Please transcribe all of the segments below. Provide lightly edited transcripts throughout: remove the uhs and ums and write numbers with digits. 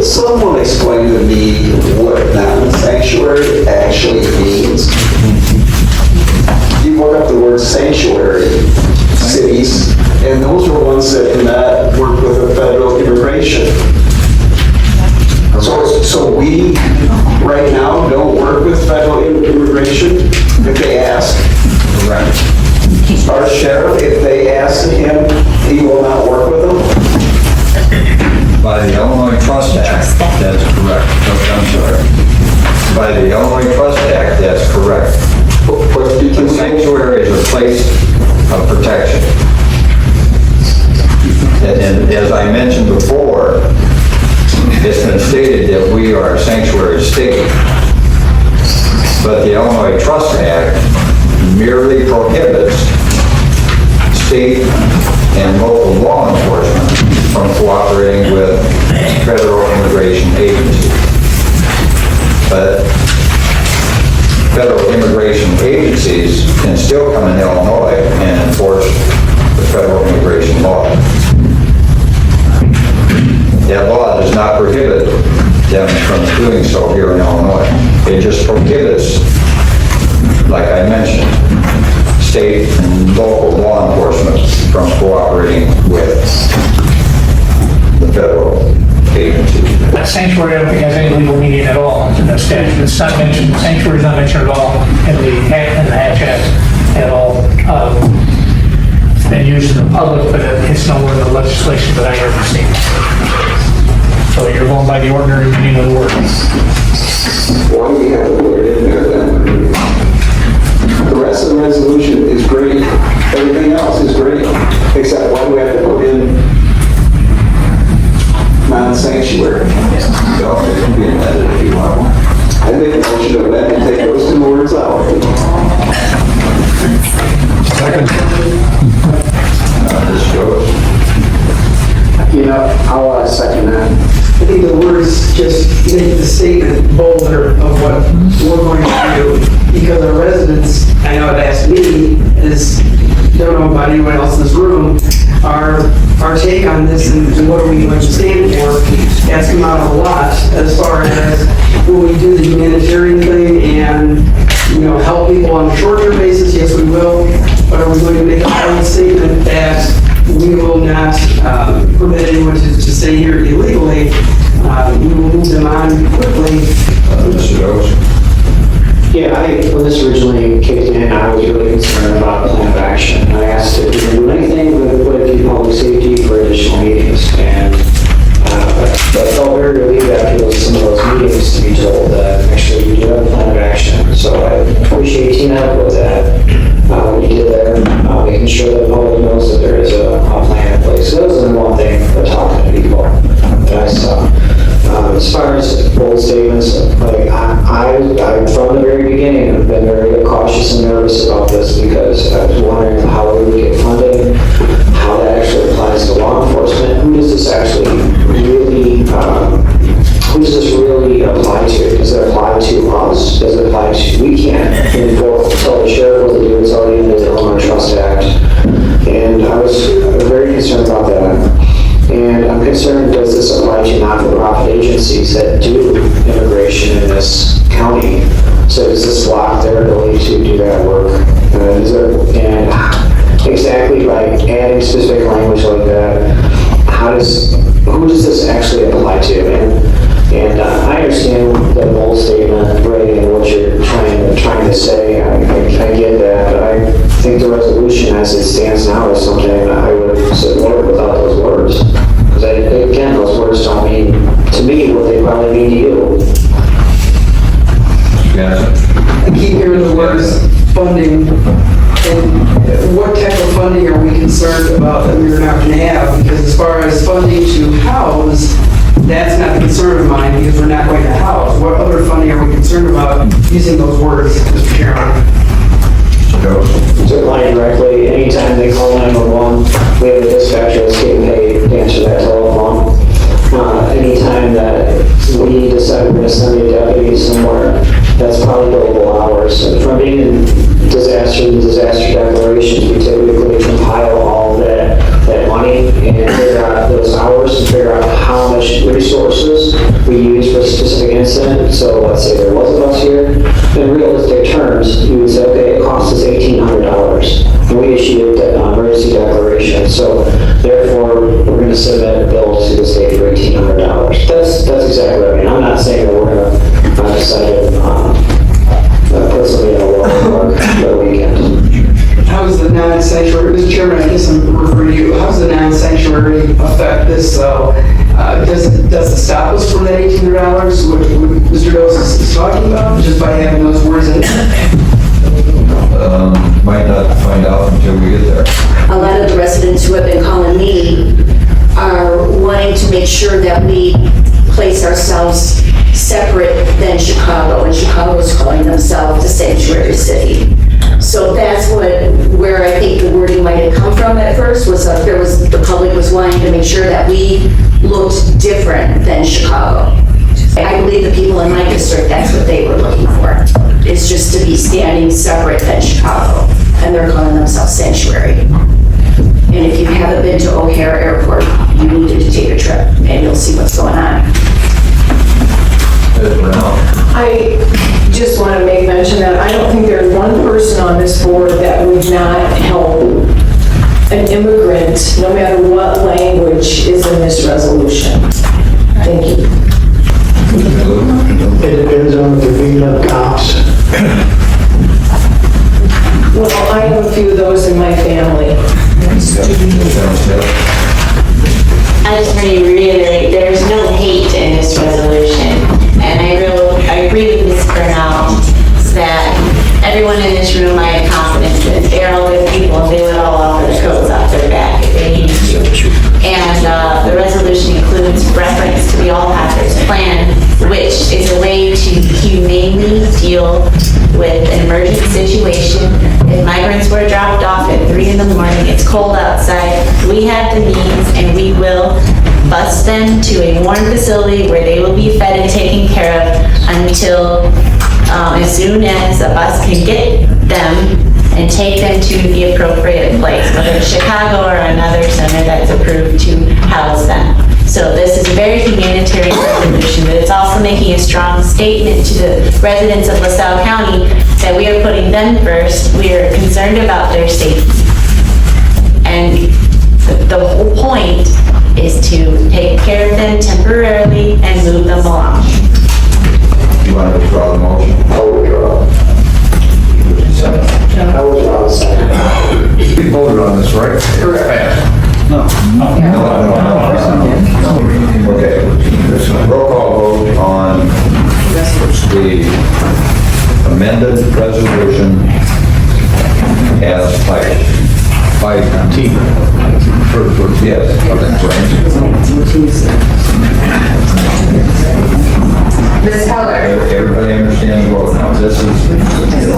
someone explain to me what mountain sanctuary actually means? You look up the word sanctuary cities, and those are ones that do not work with the federal immigration. So we, right now, don't work with federal immigration if they ask. Correct. Our sheriff, if they ask him, he will not work with them. By the Illinois Trust Act, that's correct. I'm sorry. By the Illinois Trust Act, that's correct. The sanctuary is a place of protection. And as I mentioned before, it's been stated that we are a sanctuary state, but the Illinois Trust Act merely prohibits state and local law enforcement from cooperating with federal immigration agencies. But federal immigration agencies can still come in Illinois and enforce the federal immigration law. That law does not prohibit them from doing so here in Illinois. It just prohibits, like I mentioned, state and local law enforcement from cooperating with the federal agency. That sanctuary, I don't think has any legal meaning at all in the statute. It's not mentioned, sanctuary is not mentioned at all in the Hatch Act at all. It's been used in the public, but it's nowhere in the legislation that I ever seen. So you're going by the ordinary meaning of the word. Why do we have to put it in there then? The rest of the resolution is great. Everything else is great, except why do we have to put in mountain sanctuary? So it can be amended if you want. I make a motion to amend and take those two words out. This goes. You know, I'll second that. I think the words just make the statement bolder of what we're going to do, because our residents, I know it asked me, is, don't know about anyone else in this room, our take on this and what are we going to stand for has come out of a lot as far as when we do the humanitarian thing and, you know, help people on a short-term basis, yes we will, but are we going to make a hard statement that we will not permit anyone to stay here illegally? We will move them on quickly. Mr. Rose. Yeah, when this originally kicked in, I was really concerned about the plan of action. I asked if we can do anything with public safety for additional meetings, and I felt very relieved after some of those meetings to be told that actually we do have a plan of action. So I appreciate team up with that. What you did there, making sure that the public knows that there is a plan in place. So that was the one thing for talking to people that I saw. As far as bold statements, like I from the very beginning have been very cautious and nervous about this because I was wondering how we would get funding, how that actually applies to law enforcement. Who does this actually really, who does this really apply to? Does it apply to us? Does it apply to, we can't tell the sheriff what to do, it's already in the Illinois Trust Act. And I was very concerned about that. And I'm concerned, does this apply to not-for-profit agencies that do immigration in this county? So does this block their ability to do that work? And exactly by adding specific language like that, who does this actually apply to? And I understand the bold statement, right, and what you're trying to say. I get that, but I think the resolution as it stands now is something that I would support without those words. Because again, those words don't mean to me what they probably mean to you. I keep hearing the words funding, and what type of funding are we concerned about that we're not going to have? Because as far as funding to house, that's not a concern of mine because we're not going to house. What other funding are we concerned about using those words, Mr. Chairman? To apply directly, anytime they call 911, we have a dispatcher that's getting paid to answer that telephone. Anytime that we decide we're going to send a deputy somewhere, that's probably billable hours. From being in disaster declarations, we typically compile all that money and figure out those hours and figure out how much resources incident, so let's say there was a bus here, in realistic terms, you would say, okay, it cost us $1,800. And we issued an emergency declaration, so therefore, we're going to submit a bill to the state for $1,800. That's exactly what I mean. I'm not saying that we're going to decide to put somebody in a wall for the weekend. How's the non-sanctuary, Mr. Chairman, I guess I'm referring to you, how's the non-sanctuary affect this? So, does it stop us from that $1,800, what Mr. Dose is talking about, just by having those words in it? Might not find out until we get there. A lot of the residents who have been calling me are wanting to make sure that we place ourselves separate than Chicago, and Chicago is calling themselves the sanctuary city. So that's where I think the wording might have come from at first, was the public was wanting to make sure that we looked different than Chicago. I believe the people in my district, that's what they were looking for, is just to be standing separate than Chicago, and they're calling themselves sanctuary. And if you haven't been to O'Hare Airport, you need to take a trip, and you'll see what's going on. I just want to make mention that I don't think there's one person on this board that would not help an immigrant, no matter what language is in this resolution. Thank you. It depends on if they're beating up cops. Well, I have a few of those in my family. I just want to reiterate, there's no hate in this resolution. And I agree with Ms. Bernal that everyone in this room I have confidence in. They're all good people, and they would all offer the coats off their back if they needed to. And the resolution includes reference to the All Hazards Plan, which is a way to humanely deal with an emergent situation. If migrants were dropped off at 3 in the morning, it's cold outside, we have the means and we will bus them to a warm facility where they will be fed and taken care of until as soon as a bus can get them and take them to the appropriate place, whether it's Chicago or another center that's approved to house them. So this is a very humanitarian resolution, but it's also making a strong statement to the residents of LaSalle County that we are putting them first. We are concerned about their safety. And the whole point is to take care of them temporarily and move them along. You want to withdraw the motion? I'll withdraw. I withdraw the second. We voted on this, right? Correct. Okay. Roll call vote on the amended resolution as by T. Yes. Ms. Heller? Everybody understands the vote now. This is the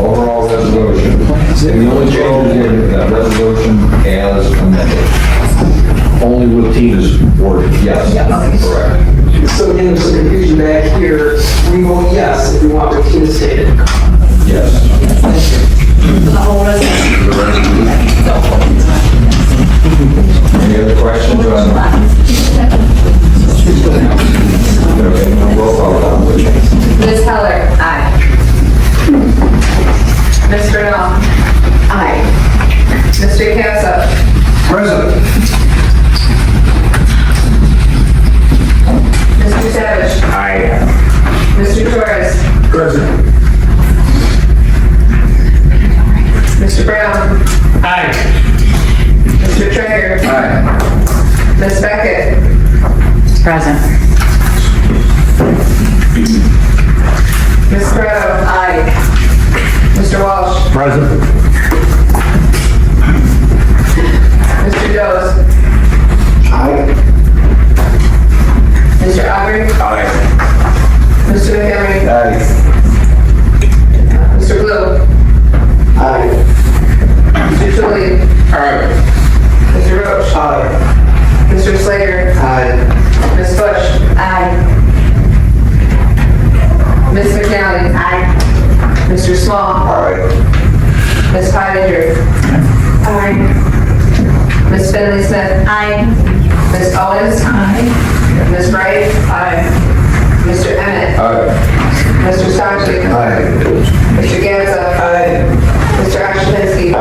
overall resolution. The only change is the resolution as amended. Only with Tina's word. Yes, correct. So again, there's some confusion back here. We vote yes if we want what Tina stated. Yes. Any other questions on? Okay, roll call vote. Ms. Heller? Aye. Ms. Bernal? Aye. Mr. Casa? Present. Mr. Savage? Aye. Mr. Torres? Present. Mr. Brown? Aye. Mr. Traeger? Aye. Ms. Beckett? Present. Ms. Corrado? Aye. Mr. Walsh? Present. Mr. Doze? Aye. Mr. Aubrey? Aye. Mr. McHenry? Aye. Mr. Blue? Aye. Mr. Tully? Aye. Mr. Roach? Aye. Mr. Slater? Aye. Ms. Bush? Aye. Ms. McNally? Aye. Mr. Small? Aye. Ms. Pottinger? Aye. Ms. Finley Smith? Aye. Ms. Owens? Aye. Ms. Wright? Aye. Mr. Emmett? Aye. Mr. Stachek? Aye. Mr. Gazza? Mr. Ashlinsky?